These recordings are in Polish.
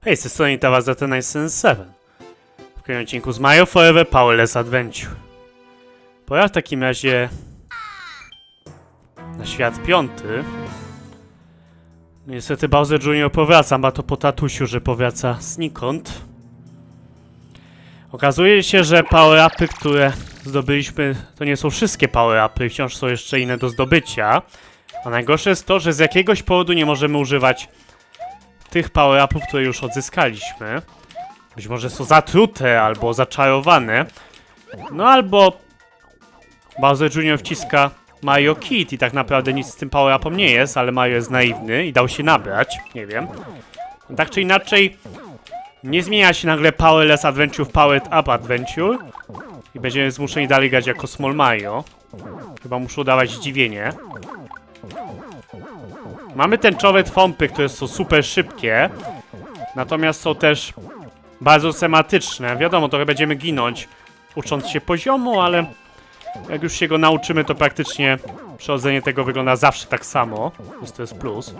Hej, z tej strony Tawa za ten 7. W kolejnym odcinku z Mario Forever Powerless Adventure. Pora w takim razie na świat 5. Niestety Bowser Jr. powraca, ma to po tatusiu, że powraca znikąd. Okazuje się, że power-upy, które zdobyliśmy, to nie są wszystkie power-upy, wciąż są jeszcze inne do zdobycia. A najgorsze jest to, że z jakiegoś powodu nie możemy używać tych power-upów, które już odzyskaliśmy. Być może są zatrute albo zaczarowane. No albo Bowser Jr. wciska Mario Kit i tak naprawdę nic z tym power-upom nie jest, ale Mario jest naiwny i dał się nabrać. Nie wiem. Tak czy inaczej, nie zmienia się nagle Powerless Adventure w Powered Up Adventure i będziemy zmuszeni dalej grać jako Small Mario. Chyba muszę udawać zdziwienie. Mamy tęczowe trąby, które są super szybkie, natomiast są też bardzo schematyczne. Wiadomo, trochę będziemy ginąć ucząc się poziomu, ale jak już się go nauczymy, to praktycznie przechodzenie tego wygląda zawsze tak samo, więc to jest plus.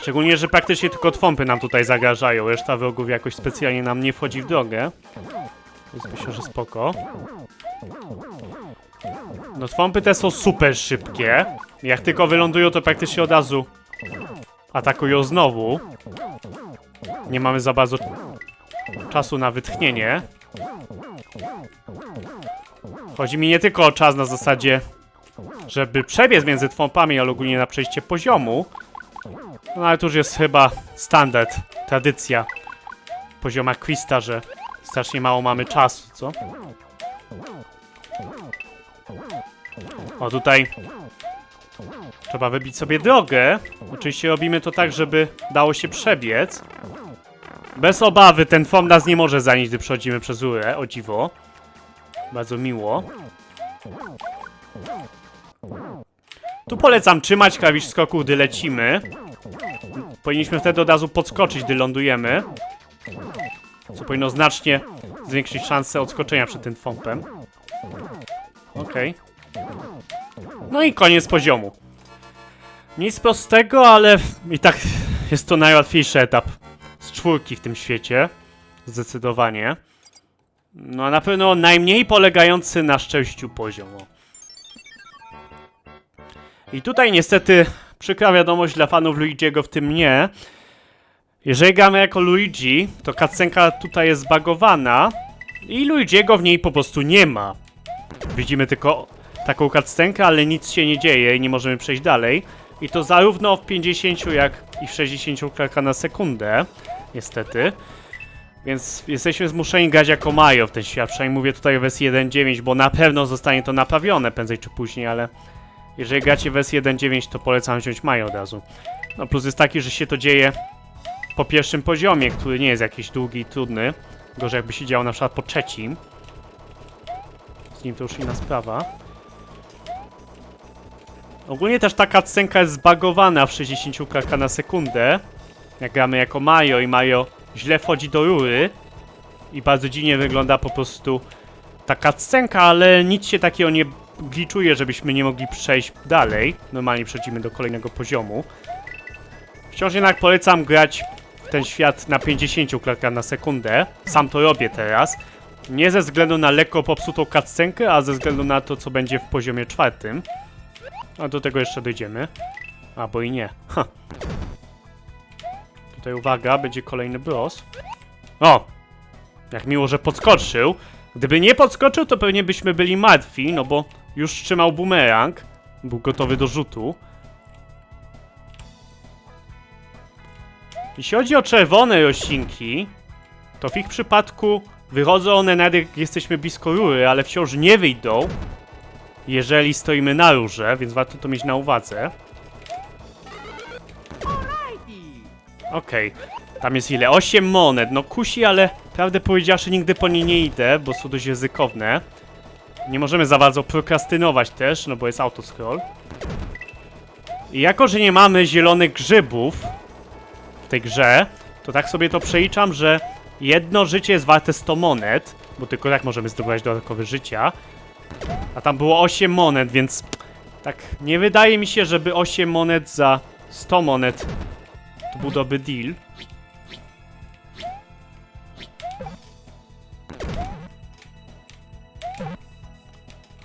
Szczególnie, że praktycznie tylko trąby nam tutaj zagrażają, reszta wrogów jakoś specjalnie nam nie wchodzi w drogę. Więc myślę, że spoko. No trąby te są super szybkie. Jak tylko wylądują, to praktycznie od razu atakują znowu. Nie mamy za bardzo czasu na wytchnienie. Chodzi mi nie tylko o czas na zasadzie, żeby przebiec między trąbami, ale ogólnie na przejście poziomu. No ale to już jest chyba standard, tradycja w poziomach Quista, że strasznie mało mamy czasu, co? O, tutaj trzeba wybić sobie drogę. Oczywiście robimy to tak, żeby dało się przebiec. Bez obawy, ten trąb nas nie może zanieść, gdy przechodzimy przez rurę, o dziwo. Bardzo miło. Tu polecam trzymać klawisz skoku, gdy lecimy. Powinniśmy wtedy od razu podskoczyć, gdy lądujemy. Co powinno znacznie zwiększyć szansę odskoczenia przed tym trąbem. Okej. No i koniec poziomu. Nic prostego, ale i tak jest to najłatwiejszy etap z 4 w tym świecie. Zdecydowanie. No a na pewno najmniej polegający na szczęściu poziomu. I tutaj niestety przykra wiadomość dla fanów Luigi'ego, w tym mnie. Jeżeli gramy jako Luigi, to cutscenka tutaj jest zbagowana i Luigi'ego w niej po prostu nie ma. Widzimy tylko taką cutscenkę, ale nic się nie dzieje i nie możemy przejść dalej. I to zarówno w 50 jak i w 60 klatkach na sekundę, niestety. Więc jesteśmy zmuszeni grać jako Mario w ten świat. Przynajmniej mówię tutaj o wersji 1.9, bo na pewno zostanie to naprawione prędzej czy później, ale jeżeli gracie w wersji 1.9, to polecam wziąć Mario od razu. No plus jest taki, że się to dzieje po pierwszym poziomie, który nie jest jakiś długi i trudny. Gorzej jakby się działo na przykład po trzecim. Z nim to już inna sprawa. Ogólnie też ta cutscenka jest zbagowana w 60 klatkach na sekundę. Jak gramy jako Mario i Mario źle wchodzi do rury i bardzo dziwnie wygląda po prostu ta cutscenka, ale nic się takiego nie glitchuje, żebyśmy nie mogli przejść dalej. Normalnie przechodzimy do kolejnego poziomu. Wciąż jednak polecam grać w ten świat na 50 klatkach na sekundę. Sam to robię teraz. Nie ze względu na lekko popsutą cutscenkę, a ze względu na to, co będzie w poziomie 4. A do tego jeszcze dojdziemy. Albo i nie. Ha. Tutaj uwaga, będzie kolejny boss. O! Jak miło, że podskoczył. Gdyby nie podskoczył, to pewnie byśmy byli martwi, no bo już trzymał bumerang. Był gotowy do rzutu. Jeśli chodzi o czerwone roślinki, to w ich przypadku wychodzą one nawet jak jesteśmy blisko rury, ale wciąż nie wyjdą, jeżeli stoimy na rurze, więc warto to mieć na uwadze. Okej. Tam jest ile? 8 monet. No kusi, ale prawdę powiedziawszy nigdy po nie nie idę, bo są dość ryzykowne. Nie możemy za bardzo prokrastynować też, no bo jest autoscroll. I jako, że nie mamy zielonych grzybów w tej grze, to tak sobie to przeliczam, że jedno życie jest warte 100 monet, bo tylko tak możemy zdobywać dodatkowe życia. A tam było 8 monet, więc tak nie wydaje mi się, żeby 8 monet za 100 monet To był dobry deal.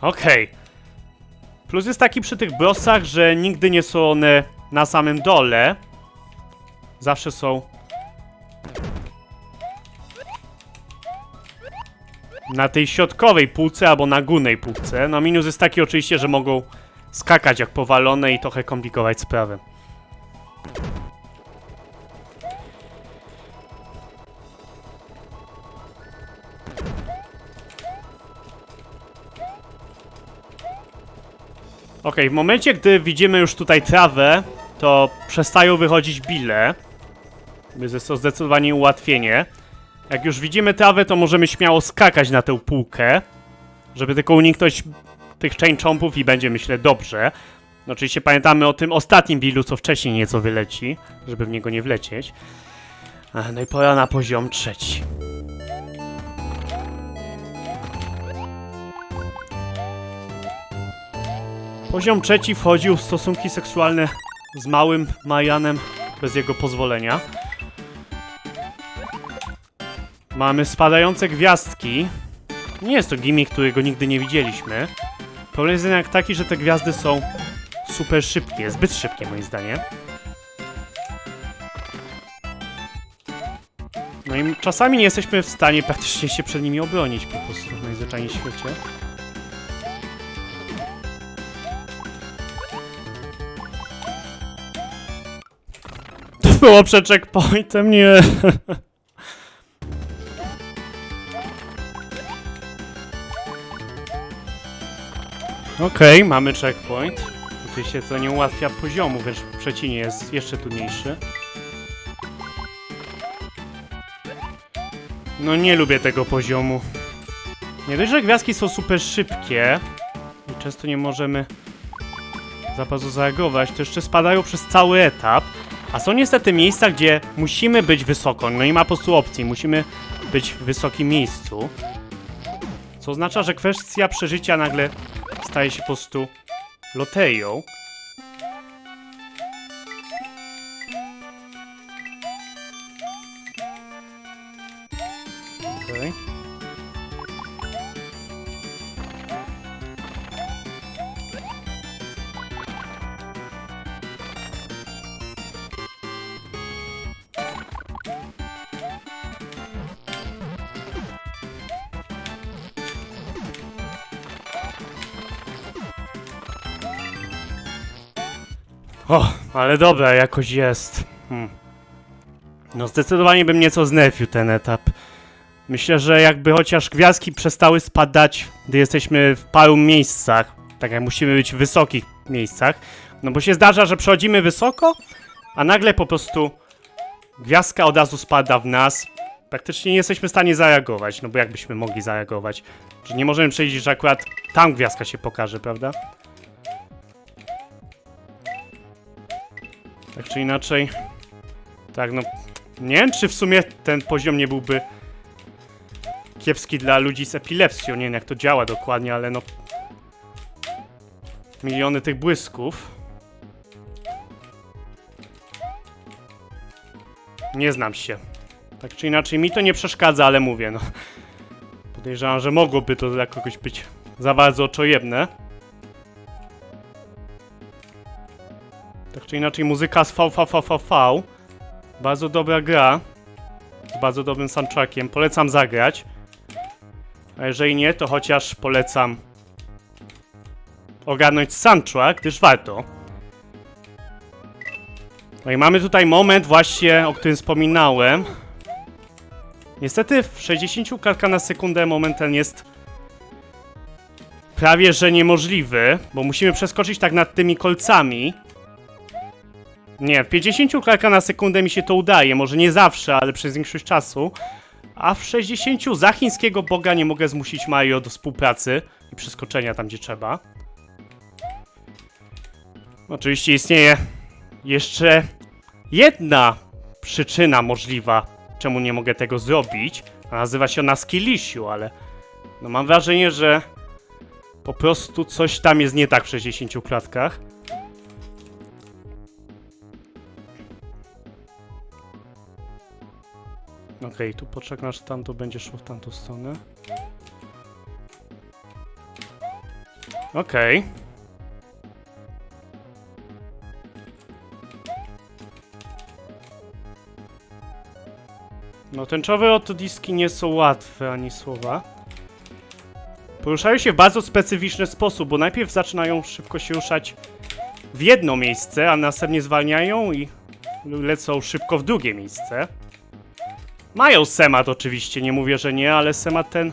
Okej. Plus jest taki przy tych bossach, że nigdy nie są one na samym dole. Zawsze są na tej środkowej półce albo na górnej półce. No minus jest taki oczywiście, że mogą skakać jak powalone i trochę komplikować sprawę. Okej, w momencie, gdy widzimy już tutaj trawę, to przestają wychodzić bile. Więc jest to zdecydowanie ułatwienie. Jak już widzimy trawę, to możemy śmiało skakać na tę półkę, żeby tylko uniknąć tych chain chompów i będzie, myślę, dobrze. No, oczywiście pamiętamy o tym ostatnim bilu, co wcześniej nieco wyleci, żeby w niego nie wlecieć. No i pora na poziom 3. Poziom 3 wchodził w stosunki seksualne z małym Marianem bez jego pozwolenia. Mamy spadające gwiazdki. Nie jest to gimmick, którego nigdy nie widzieliśmy. Problem jest jednak taki, że te gwiazdy są super szybkie, zbyt szybkie moim zdaniem. No i czasami nie jesteśmy w stanie praktycznie się przed nimi obronić po prostu w najzwyczajniej w świecie. To było przed checkpointem, nie. Okej, mamy checkpoint. Oczywiście to nie ułatwia poziomu, wręcz przeciwnie, jest jeszcze trudniejszy. No nie lubię tego poziomu. Nie dość, że gwiazdki są super szybkie i często nie możemy za bardzo zareagować, to jeszcze spadają przez cały etap. A są niestety miejsca, gdzie musimy być wysoko, no i ma po prostu opcji, musimy być w wysokim miejscu. Co oznacza, że kwestia przeżycia nagle staje się po prostu loterią. Okej. O, ale dobra, jakoś jest. No zdecydowanie bym nieco znerfił ten etap. Myślę, że jakby chociaż gwiazdki przestały spadać, gdy jesteśmy w paru miejscach, tak jak musimy być w wysokich miejscach, no bo się zdarza, że przechodzimy wysoko, a nagle po prostu gwiazdka od razu spada w nas. Praktycznie nie jesteśmy w stanie zareagować, no bo jak byśmy mogli zareagować? Że nie możemy przejść, że akurat tam gwiazdka się pokaże, prawda? Tak czy inaczej. Tak, no. Nie wiem, czy w sumie ten poziom nie byłby kiepski dla ludzi z epilepsją. Nie wiem, jak to działa dokładnie, ale no. Miliony tych błysków. Nie znam się. Tak czy inaczej, mi to nie przeszkadza, ale mówię, no. Podejrzewam, że mogłoby to dla kogoś być za bardzo oczojebne. Tak czy inaczej, muzyka z VVVVV. Bardzo dobra gra. Z bardzo dobrym soundtrackiem. Polecam zagrać. A jeżeli nie, to chociaż polecam ogarnąć soundtrack, gdyż warto. No i mamy tutaj moment właśnie, o którym wspominałem. Niestety w 60 klatkach na sekundę moment ten jest prawie że niemożliwy, bo musimy przeskoczyć tak nad tymi kolcami. Nie, w 50 klatkach na sekundę mi się to udaje, może nie zawsze, ale przez większość czasu. A w 60 za chińskiego boga nie mogę zmusić Mario do współpracy i przeskoczenia tam, gdzie trzeba. Oczywiście istnieje jeszcze jedna przyczyna możliwa, czemu nie mogę tego zrobić. A nazywa się ona Skillisiu, ale no mam wrażenie, że po prostu coś tam jest nie tak w 60 klatkach. Okej, tu poczekam, aż tamto będzie szło w tamtą stronę. Okej. No tęczowe autodiski nie są łatwe, ani słowa. Poruszają się w bardzo specyficzny sposób, bo najpierw zaczynają szybko się ruszać w jedno miejsce, a następnie zwalniają i lecą szybko w drugie miejsce. Mają semat oczywiście, nie mówię, że nie, ale semat ten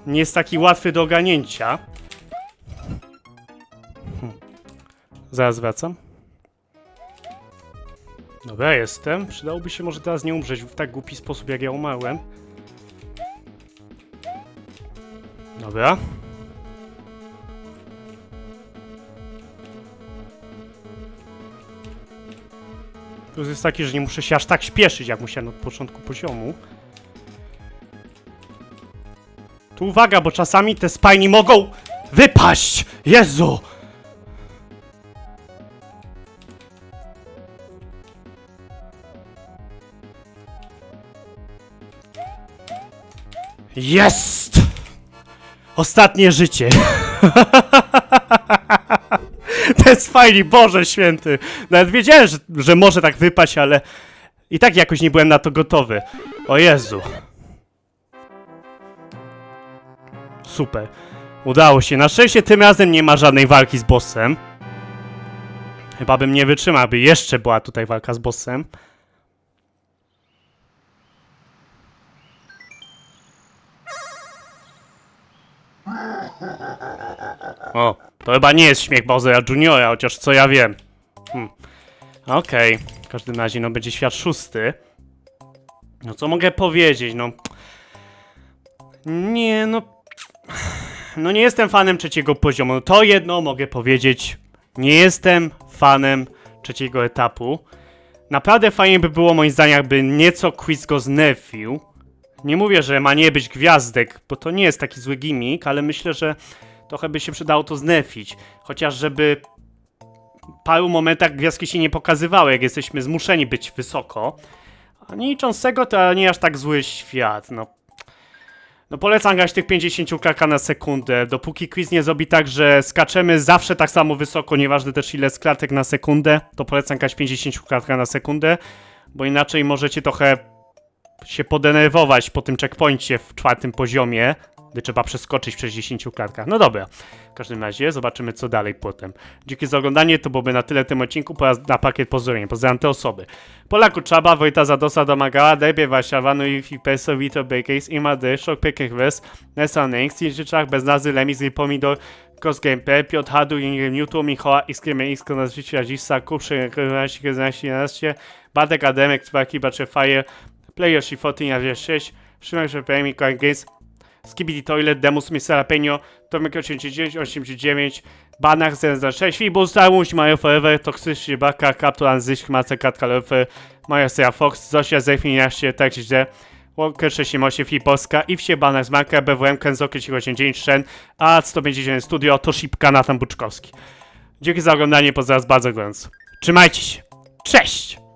nie jest taki łatwy do ogarnięcia. Zaraz wracam. Dobra, jestem. Przydałoby się może teraz nie umrzeć w tak głupi sposób, jak ja umarłem. Dobra. Plus jest taki, że nie muszę się aż tak śpieszyć, jak musiałem od początku poziomu. Tu uwaga, bo czasami te spajni mogą wypaść! Jezu! Jest! Ostatnie życie. To jest fajnie, Boże Święty. Nawet wiedziałem, że może tak wypaść, ale i tak jakoś nie byłem na to gotowy. O Jezu. Super. Udało się. Na szczęście tym razem nie ma żadnej walki z bossem. Chyba bym nie wytrzymał, by jeszcze była tutaj walka z bossem. O, to chyba nie jest śmiech Bowsera Juniora, chociaż co ja wiem. Okej, w każdym razie no będzie świat 6. No co mogę powiedzieć, no... Nie, no... No nie jestem fanem trzeciego poziomu, to jedno mogę powiedzieć. Nie jestem fanem trzeciego etapu. Naprawdę fajnie by było moim zdaniem, jakby nieco Quiz go znerfił. Nie mówię, że ma nie być gwiazdek, bo to nie jest taki zły gimmick, ale myślę, że trochę by się przydało to znerfić. Chociaż żeby w paru momentach gwiazdki się nie pokazywały, jak jesteśmy zmuszeni być wysoko. A nie licząc tego, to nie aż tak zły świat, no. No polecam grać tych 50 klatek na sekundę, dopóki quiz nie zrobi tak, że skaczemy zawsze tak samo wysoko, nieważne też ile z klatek na sekundę, to polecam grać 50 klatek na sekundę, bo inaczej możecie trochę się podenerwować po tym checkpoincie w 4. poziomie, gdy trzeba przeskoczyć w 60 klatkach. No dobra, w każdym razie zobaczymy co dalej potem. Dzięki za oglądanie, to byłoby na tyle w tym odcinku, pora na pakiet pozdrowień. Pozdrawiam te osoby. Polaku Czaba, Wojta Zadosa, Domagała, Debie Warszawa, no i Peso, Vito, Bakers, Imady, Szok, Pekekres, Nesanek, Stieżyczach, Bez Nazy, Lemis, Pomidor, Kos Gameplay, Piotr Hadu, Ingrid Newton, Michała, Xkreme, Xko, Nazwicie, Azisa, Kuprzy, 11, Badek, Ademek, Twaki, Baczefire, Player Shifotin, Javier 6, Szymek, Szepem, Mikołaj Games, Skibidi Toilet, Demus, Mr. Jalapeno, Tomek 89, 89, Banach 006, Fibus, Starmuś, Mario Forever, Toksyczny Baka, Captain Zysk, Master Cat Kalofer, Maja Seja Fox, Zosia Zef11, tak źle, Walker 68, Fibowska, Iwsie, Banach z Marka, BWM, Kenzoki 89, Shen, a 159 Studio, to Szipka, Natan Buczkowski. Dzięki za oglądanie, pozdrawiam bardzo gorąco. Trzymajcie się, cześć!